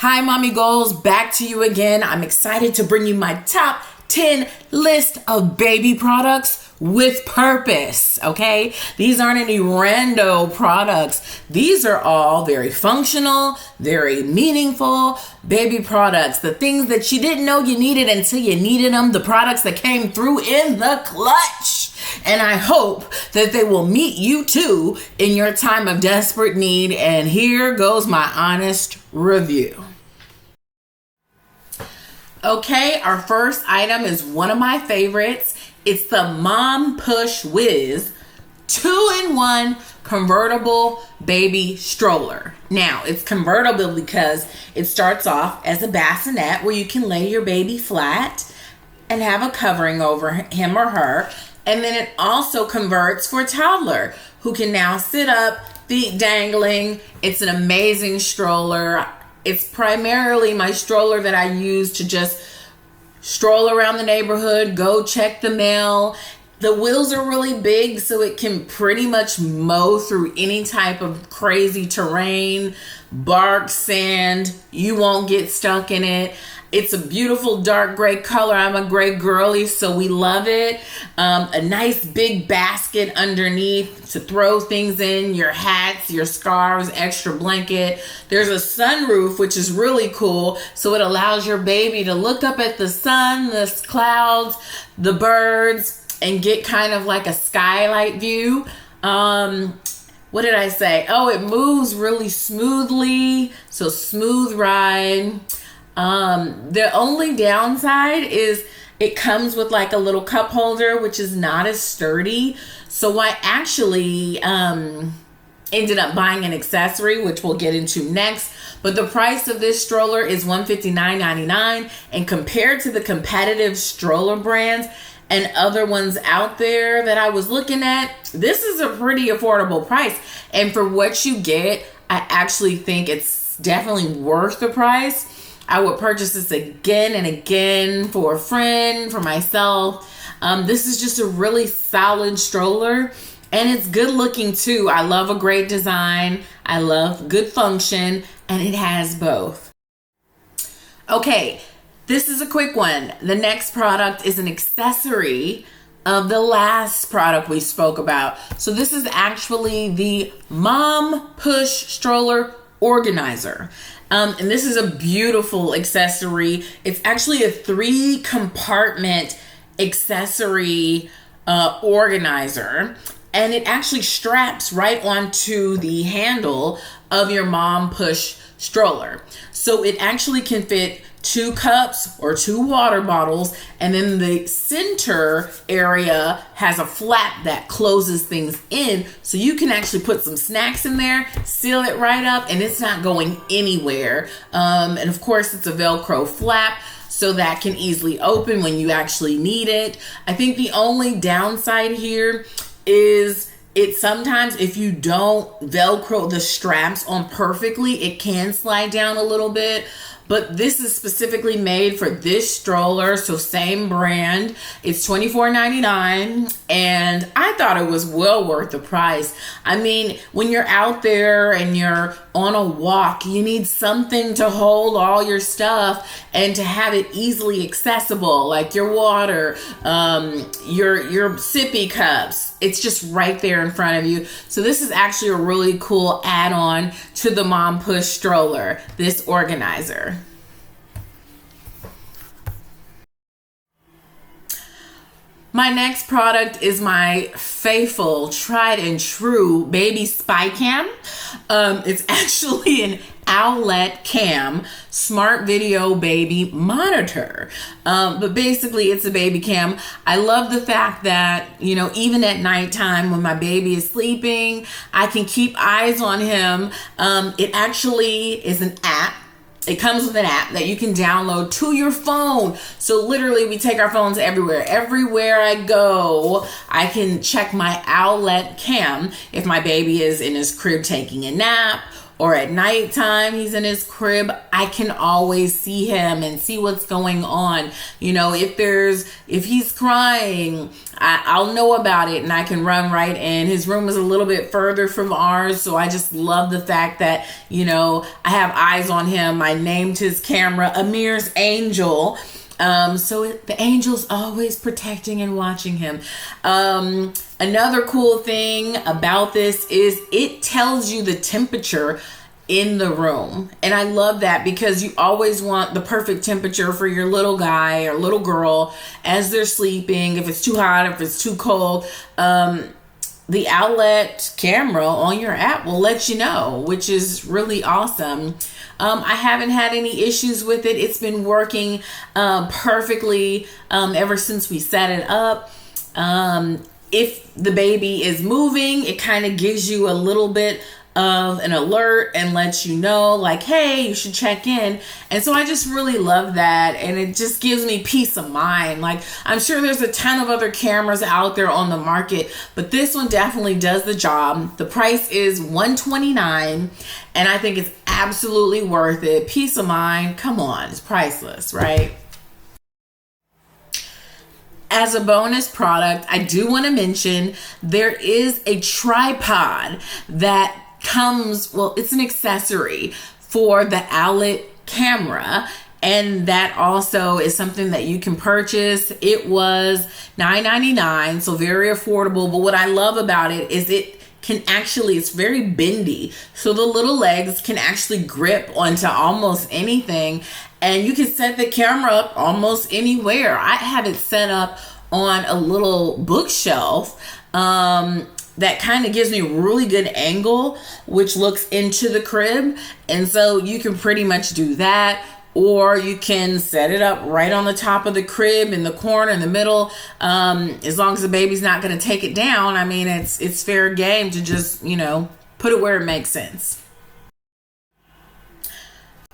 Hi, Mommy Goals, back to you again. I'm excited to bring you my top 10 list of baby products with purpose, okay? These aren't any rando products. These are all very functional, very meaningful baby products. The things that you didn't know you needed until you needed them. The products that came through in the clutch. And I hope that they will meet you too in your time of desperate need. And here goes my honest review. Okay, our first item is one of my favorites. It's the Mom Push Whiz 2-in-1 convertible baby stroller. Now, it's convertible because it starts off as a bassinet where you can lay your baby flat and have a covering over him or her. And then it also converts for a toddler who can now sit up, feet dangling. It's an amazing stroller. It's primarily my stroller that I use to just stroll around the neighborhood, go check the mail. The wheels are really big, so it can pretty much mow through any type of crazy terrain, bark, sand. You won't get stuck in it. It's a beautiful dark gray color. I'm a gray girly, so we love it. A nice big basket underneath to throw things in, your hats, your scarves, extra blanket. There's a sunroof, which is really cool. So it allows your baby to look up at the sun, the clouds, the birds, and get kind of like a skylight view. What did I say? Oh, it moves really smoothly. So smooth ride. The only downside is it comes with like a little cup holder, which is not as sturdy. So I actually ended up buying an accessory, which we'll get into next. But the price of this stroller is $159.99, and compared to the competitive stroller brands and other ones out there that I was looking at, this is a pretty affordable price. And for what you get, I actually think it's definitely worth the price. I would purchase this again and again for a friend, for myself. This is just a really solid stroller, and it's good looking too. I love a great design. I love good function, and it has both. Okay, this is a quick one. The next product is an accessory of the last product we spoke about. So this is actually the Mom Push Stroller Organizer. And this is a beautiful accessory. It's actually a 3-compartment accessory organizer. And it actually straps right onto the handle of your Mom Push stroller. So it actually can fit 2 cups or 2 water bottles, and then the center area has a flap that closes things in, so you can actually put some snacks in there, seal it right up, and it's not going anywhere. And of course, it's a Velcro flap, so that can easily open when you actually need it. I think the only downside here is it sometimes, if you don't Velcro the straps on perfectly, it can slide down a little bit. But this is specifically made for this stroller, so same brand. It's $24.99, and I thought it was well worth the price. I mean, when you're out there and you're on a walk, you need something to hold all your stuff and to have it easily accessible, like your water, your sippy cups. It's just right there in front of you. So this is actually a really cool add-on to the Mom Push stroller, this organizer. My next product is my faithful, tried and true baby spy cam. It's actually an Owlet Cam smart video baby monitor. But basically it's a baby cam. I love the fact that, even at nighttime when my baby is sleeping, I can keep eyes on him. It actually is an app. It comes with an app that you can download to your phone. So literally we take our phones everywhere. Everywhere I go, I can check my Owlet Cam if my baby is in his crib taking a nap, or at nighttime he's in his crib, I can always see him and see what's going on. You know, if he's crying, I'll know about it and I can run right in. His room is a little bit further from ours, so I just love the fact that, you know, I have eyes on him. I named his camera Amir's Angel. So the angel's always protecting and watching him. Another cool thing about this is it tells you the temperature in the room. And I love that because you always want the perfect temperature for your little guy or little girl as they're sleeping. If it's too hot, if it's too cold, the outlet camera on your app will let you know, which is really awesome. I haven't had any issues with it. It's been working perfectly ever since we set it up. If the baby is moving, it kind of gives you a little bit of an alert and lets you know, like, hey, you should check in. And so I just really love that, and it just gives me peace of mind. Like, I'm sure there's a ton of other cameras out there on the market, but this one definitely does the job. The price is $129, and I think it's absolutely worth it. Peace of mind, come on, it's priceless, right? As a bonus product, I do want to mention there is a tripod that comes, well, it's an accessory for the outlet camera, and that also is something that you can purchase. It was $9.99, so very affordable. But what I love about it is it can actually, it's very bendy, so the little legs can actually grip onto almost anything, and you can set the camera up almost anywhere. I have it set up on a little bookshelf that kind of gives me a really good angle, which looks into the crib. And so you can pretty much do that, or you can set it up right on the top of the crib in the corner, in the middle. As long as the baby's not going to take it down, I mean, it's fair game to just, you know, put it where it makes sense.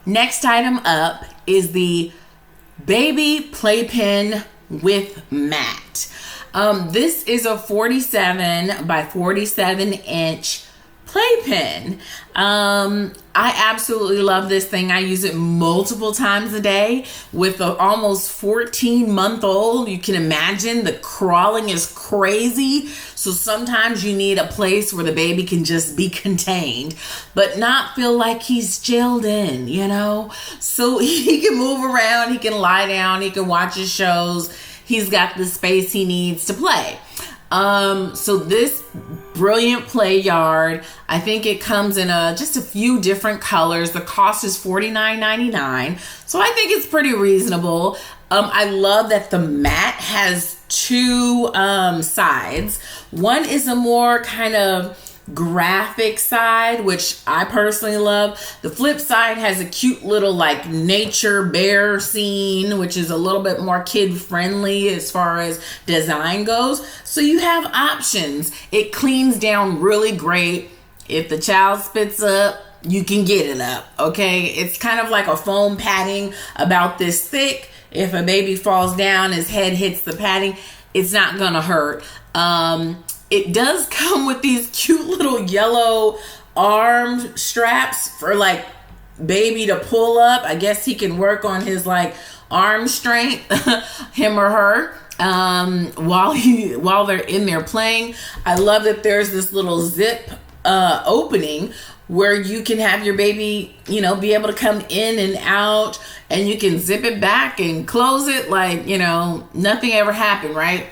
Next item up is the baby playpen with mat. This is a 47 by 47 inch playpen. I absolutely love this thing. I use it multiple times a day with an almost 14-month-old. You can imagine the crawling is crazy. So sometimes you need a place where the baby can just be contained, but not feel like he's jailed in, you know? So he can move around, he can lie down, he can watch his shows. He's got the space he needs to play. So this brilliant play yard, I think it comes in just a few different colors. The cost is $49.99. So I think it's pretty reasonable. I love that the mat has two sides. One is a more kind of graphic side, which I personally love. The flip side has a cute little like nature bear scene, which is a little bit more kid friendly as far as design goes. So you have options. It cleans down really great. If the child spits up, you can get it up, okay? It's kind of like a foam padding about this thick. If a baby falls down, his head hits the padding, it's not gonna hurt. It does come with these cute little yellow arm straps for like baby to pull up. I guess he can work on his like arm strength, him or her, while they're in there playing. I love that there's this little zip opening where you can have your baby, you know, be able to come in and out, and you can zip it back and close it like, you know, nothing ever happened, right?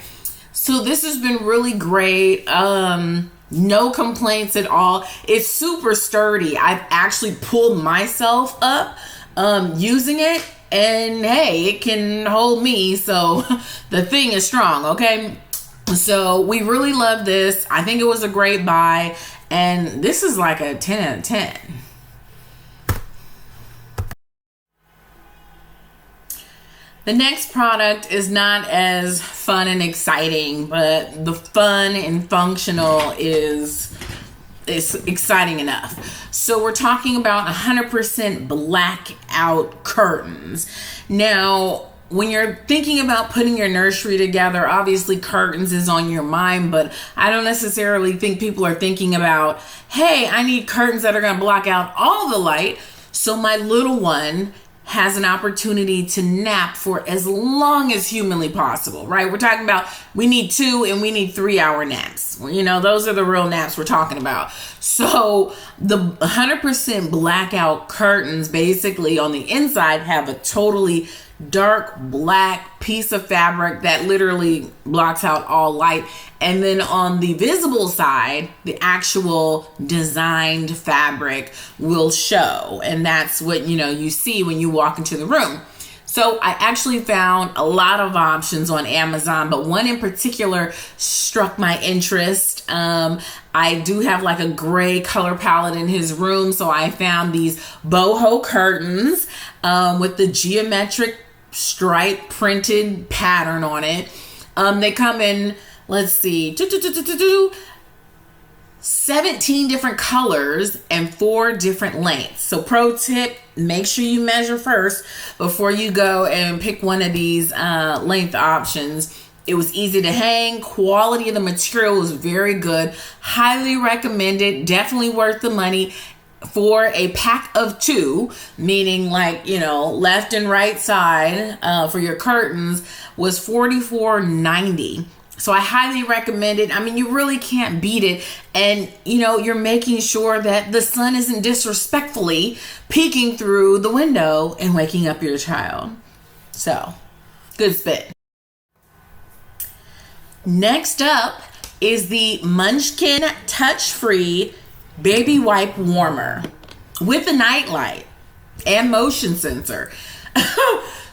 So this has been really great. No complaints at all. It's super sturdy. I've actually pulled myself up using it, and hey, it can hold me. So the thing is strong, okay? So we really love this. I think it was a great buy, and this is like a 10 out of 10. The next product is not as fun and exciting, but the fun and functional is exciting enough. So we're talking about 100% blackout curtains. Now, when you're thinking about putting your nursery together, obviously curtains is on your mind, but I don't necessarily think people are thinking about, hey, I need curtains that are going to block out all the light so my little one has an opportunity to nap for as long as humanly possible, right? We're talking about we need 2 and we need 3-hour naps. You know, those are the real naps we're talking about. So the 100% blackout curtains basically on the inside have a totally dark black piece of fabric that literally blocks out all light. And then on the visible side, the actual designed fabric will show. And that's what, you know, you see when you walk into the room. So I actually found a lot of options on Amazon, but one in particular struck my interest. I do have like a gray color palette in his room. So I found these boho curtains with the geometric stripe printed pattern on it. They come in, let's see, 17 different colors and 4 different lengths. So pro tip, make sure you measure first before you go and pick one of these length options. It was easy to hang. Quality of the material was very good. Highly recommended. Definitely worth the money. For a pack of 2, meaning like, you know, left and right side for your curtains, was $44.90. So I highly recommend it. I mean, you really can't beat it. And, you know, you're making sure that the sun isn't disrespectfully peeking through the window and waking up your child. So, good spit. Next up is the Munchkin touch-free baby wipe warmer with a nightlight and motion sensor.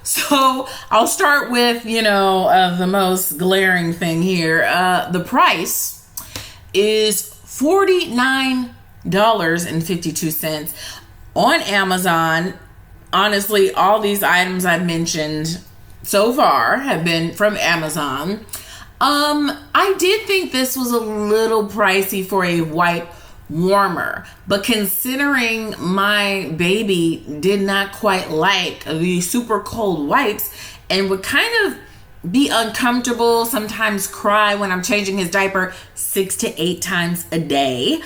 So I'll start with, you know, the most glaring thing here. The price is $49.52 on Amazon. Honestly, all these items I've mentioned so far have been from Amazon. I did think this was a little pricey for a wipe warmer, but considering my baby did not quite like the super cold wipes and would kind of be uncomfortable, sometimes cry when I'm changing his diaper 6 to 8 times a day,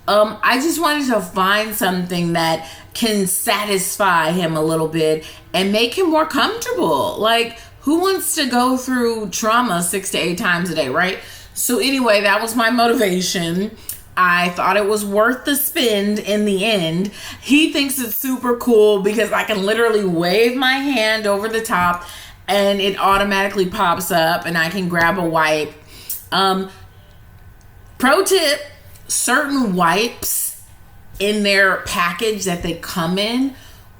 I just wanted to find something that can satisfy him a little bit and make him more comfortable. Like, who wants to go through trauma 6 to 8 times a day, right? So anyway, that was my motivation. I thought it was worth the spend in the end. He thinks it's super cool because I can literally wave my hand over the top and it automatically pops up and I can grab a wipe. Pro tip, certain wipes in their package that they come in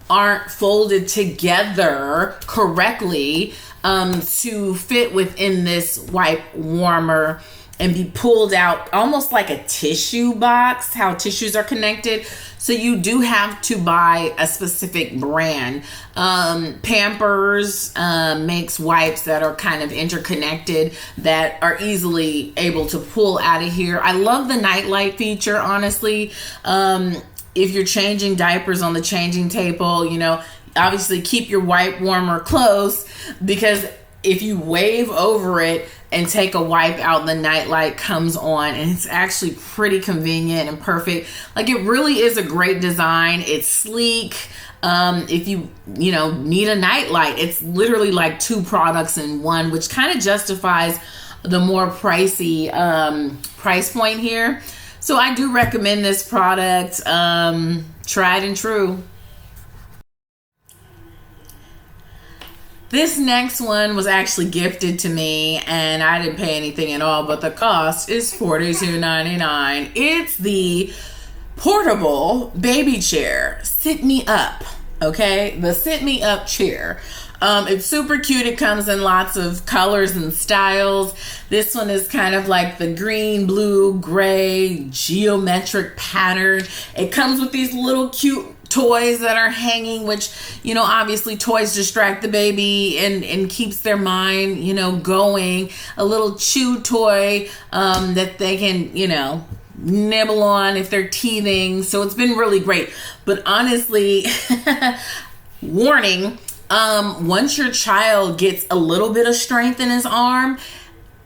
aren't folded together correctly to fit within this wipe warmer and be pulled out almost like a tissue box, how tissues are connected. So you do have to buy a specific brand. Pampers makes wipes that are kind of interconnected that are easily able to pull out of here. I love the nightlight feature, honestly. If you're changing diapers on the changing table, you know, obviously keep your wipe warmer close, because if you wave over it and take a wipe out, the nightlight comes on, and it's actually pretty convenient and perfect. Like, it really is a great design. It's sleek. If you need a nightlight, it's literally like 2 products in one, which kind of justifies the more pricey price point here. So I do recommend this product. Tried and true. This next one was actually gifted to me, and I didn't pay anything at all, but the cost is $42.99. It's the portable baby chair, Sit Me Up, okay? The Sit Me Up chair. It's super cute. It comes in lots of colors and styles. This one is kind of like the green, blue, gray, geometric pattern. It comes with these little cute toys that are hanging, which, obviously toys distract the baby and keeps their mind, going. A little chew toy that they can, nibble on if they're teething. So it's been really great. But honestly, warning, Once your child gets a little bit of strength in his arm,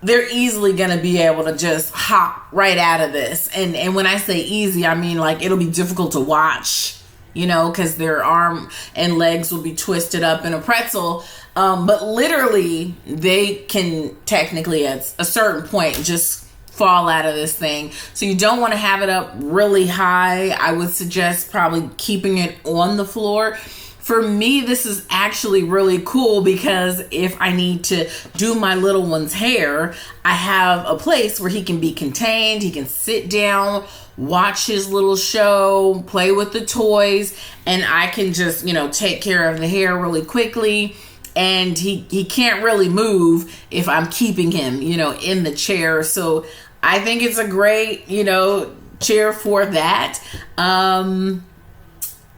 they're easily going to be able to just hop right out of this. And when I say easy, I mean like it'll be difficult to watch, you know, because their arm and legs will be twisted up in a pretzel. But literally, they can technically at a certain point just fall out of this thing. So you don't want to have it up really high. I would suggest probably keeping it on the floor. For me, this is actually really cool because if I need to do my little one's hair, I have a place where he can be contained. He can sit down, watch his little show, play with the toys, and I can just, you know, take care of the hair really quickly. And he can't really move if I'm keeping him, you know, in the chair. So I think it's a great, you know, chair for that.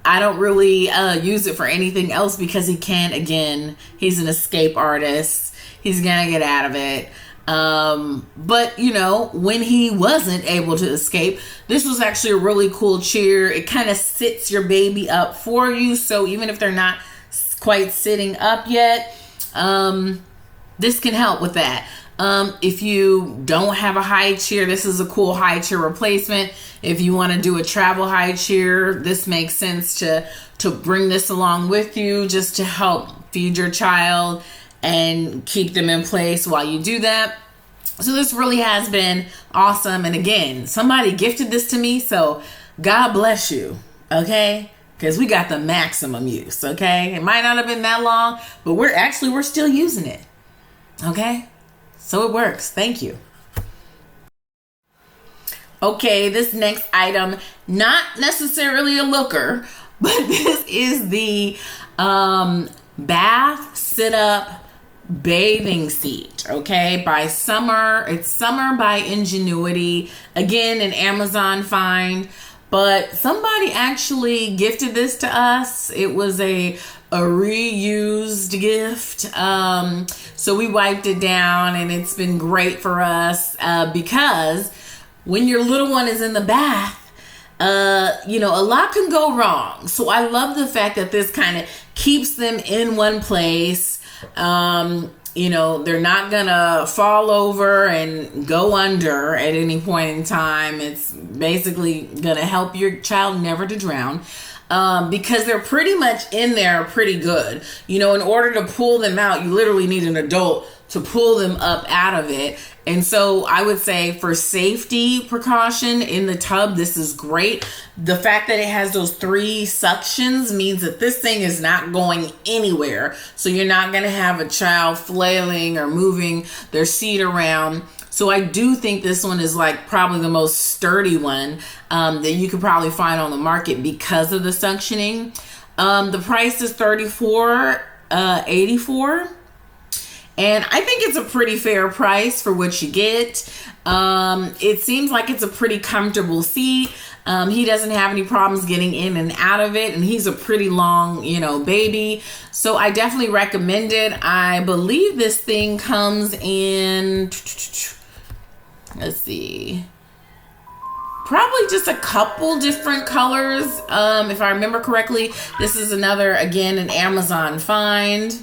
I don't really use it for anything else because he can't, again, he's an escape artist. He's going to get out of it. But, you know, when he wasn't able to escape, this was actually a really cool chair. It kind of sits your baby up for you. So even if they're not quite sitting up yet, this can help with that. If you don't have a high chair, this is a cool high chair replacement. If you want to do a travel high chair, this makes sense to bring this along with you just to help feed your child and keep them in place while you do that. So this really has been awesome. And again, somebody gifted this to me, so God bless you, okay? Because we got the maximum use, okay? It might not have been that long, but we're still using it, okay? So it works. Thank you. Okay, this next item, not necessarily a looker, but this is the bath sit-up bathing seat, okay, by Summer. It's Summer by Ingenuity. Again, an Amazon find, but somebody actually gifted this to us. It was a reused gift. So we wiped it down and it's been great for us because when your little one is in the bath, you know, a lot can go wrong. So I love the fact that this kind of keeps them in one place. You know, they're not gonna fall over and go under at any point in time. It's basically gonna help your child never to drown. Because they're pretty much in there pretty good. You know, in order to pull them out, you literally need an adult to pull them up out of it. And so I would say for safety precaution in the tub, this is great. The fact that it has those 3 suctions means that this thing is not going anywhere. So you're not going to have a child flailing or moving their seat around. So I do think this one is like probably the most sturdy one that you could probably find on the market because of the suctioning. The price is $34.84. And I think it's a pretty fair price for what you get. It seems like it's a pretty comfortable seat. He doesn't have any problems getting in and out of it. And he's a pretty long, you know, baby. So I definitely recommend it. I believe this thing comes in, let's see, probably just a couple different colors. If I remember correctly, this is another, again, an Amazon find.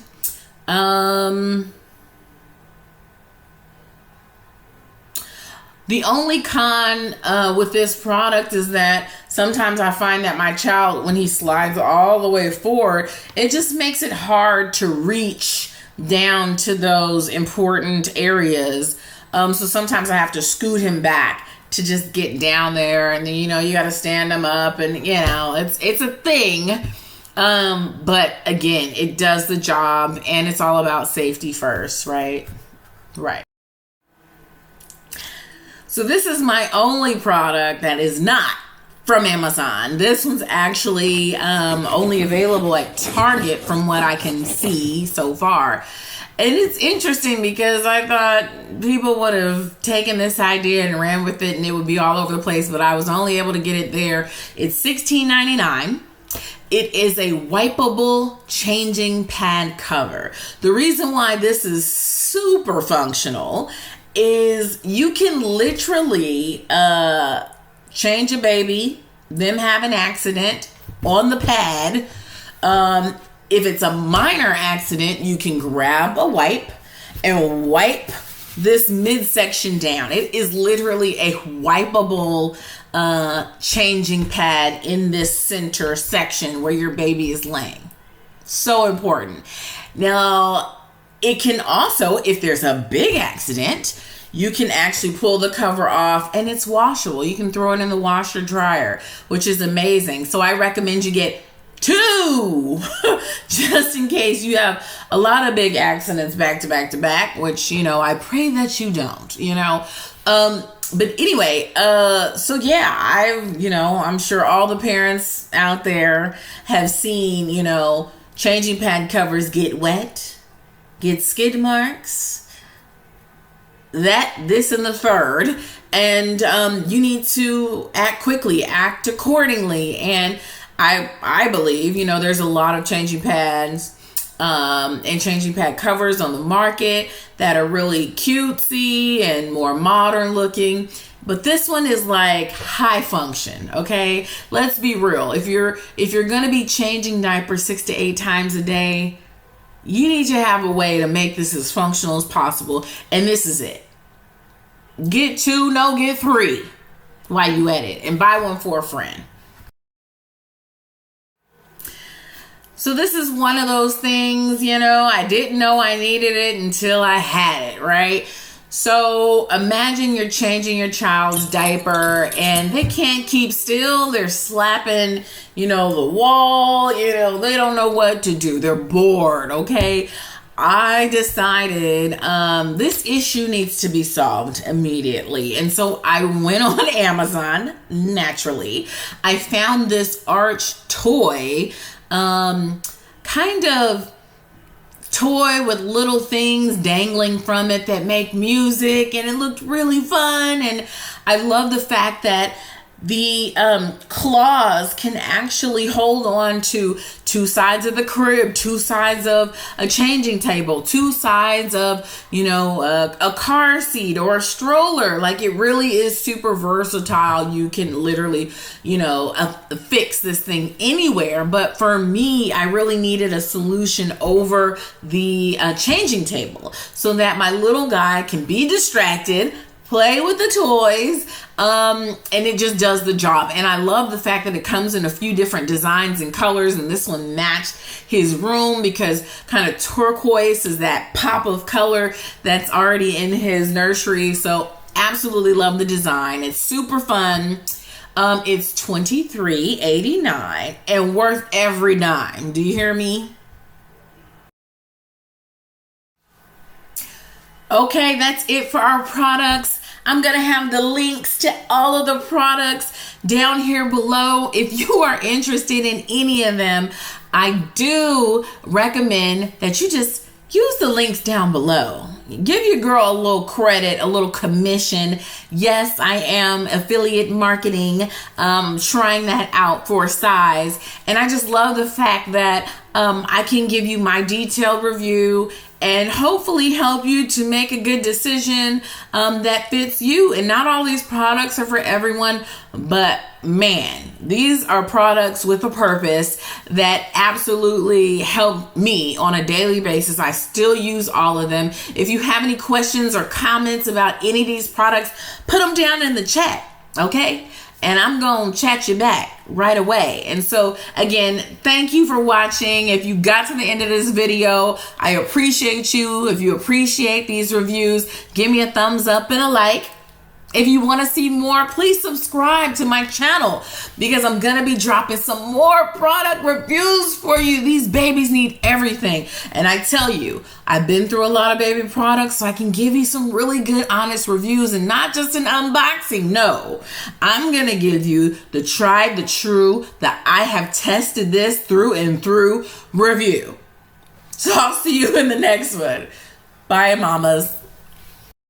The only con with this product is that sometimes I find that my child, when he slides all the way forward, it just makes it hard to reach down to those important areas. So sometimes I have to scoot him back to just get down there, and then, you know, you got to stand him up, and, you know, it's a thing. But again, it does the job, and it's all about safety first, right? Right. So this is my only product that is not from Amazon. This one's actually only available at Target from what I can see so far. And it's interesting because I thought people would have taken this idea and ran with it and it would be all over the place, but I was only able to get it there. It's $16.99. It is a wipeable changing pad cover. The reason why this is super functional is you can literally change a baby, them have an accident on the pad, if it's a minor accident, you can grab a wipe and wipe this midsection down. It is literally a wipeable changing pad in this center section where your baby is laying. So important. Now, it can also, if there's a big accident, you can actually pull the cover off and it's washable. You can throw it in the washer dryer, which is amazing. So I recommend you get 2 just in case you have a lot of big accidents back to back to back, which, I pray that you don't, but anyway, so yeah, I'm sure all the parents out there have seen, changing pad covers get wet, get skid marks, this and the third, and you need to act quickly, act accordingly. And I believe, there's a lot of changing pads and changing pad covers on the market that are really cutesy and more modern looking. But this one is like high function, okay? Let's be real. If you're going to be changing diapers 6 to 8 times a day, you need to have a way to make this as functional as possible. And this is it. Get 2, no, get 3 while you at it. And buy one for a friend. So this is one of those things, I didn't know I needed it until I had it, right? So imagine you're changing your child's diaper and they can't keep still. They're slapping, the wall, they don't know what to do. They're bored, okay? I decided this issue needs to be solved immediately. And so I went on Amazon, naturally. I found this Arch toy, kind of toy with little things dangling from it that make music, and it looked really fun. And I love the fact that the claws can actually hold on to 2 sides of the crib, 2 sides of a changing table, 2 sides of, a car seat or a stroller. Like, it really is super versatile. You can literally, fix this thing anywhere. But for me, I really needed a solution over the changing table so that my little guy can be distracted, play with the toys, and it just does the job. And I love the fact that it comes in a few different designs and colors, and this one matched his room because kind of turquoise is that pop of color that's already in his nursery. So absolutely love the design. It's super fun. It's $23.89 and worth every dime. Do you hear me? Okay, that's it for our products. I'm going to have the links to all of the products down here below. If you are interested in any of them, I do recommend that you just use the links down below. Give your girl a little credit, a little commission. Yes, I am affiliate marketing, trying that out for size. And I just love the fact that I can give you my detailed review and hopefully help you to make a good decision that fits you. And not all these products are for everyone, but man, these are products with a purpose that absolutely help me on a daily basis. I still use all of them. If you have any questions or comments about any of these products, put them down in the chat, okay? And I'm going to chat you back right away. And so, again, thank you for watching. If you got to the end of this video, I appreciate you. If you appreciate these reviews, give me a thumbs up and a like. If you want to see more, please subscribe to my channel because I'm going to be dropping some more product reviews for you. These babies need everything. And I tell you, I've been through a lot of baby products, so I can give you some really good, honest reviews and not just an unboxing. No, I'm going to give you the tried, the true, that I have tested this through and through review. So I'll see you in the next one. Bye, mamas.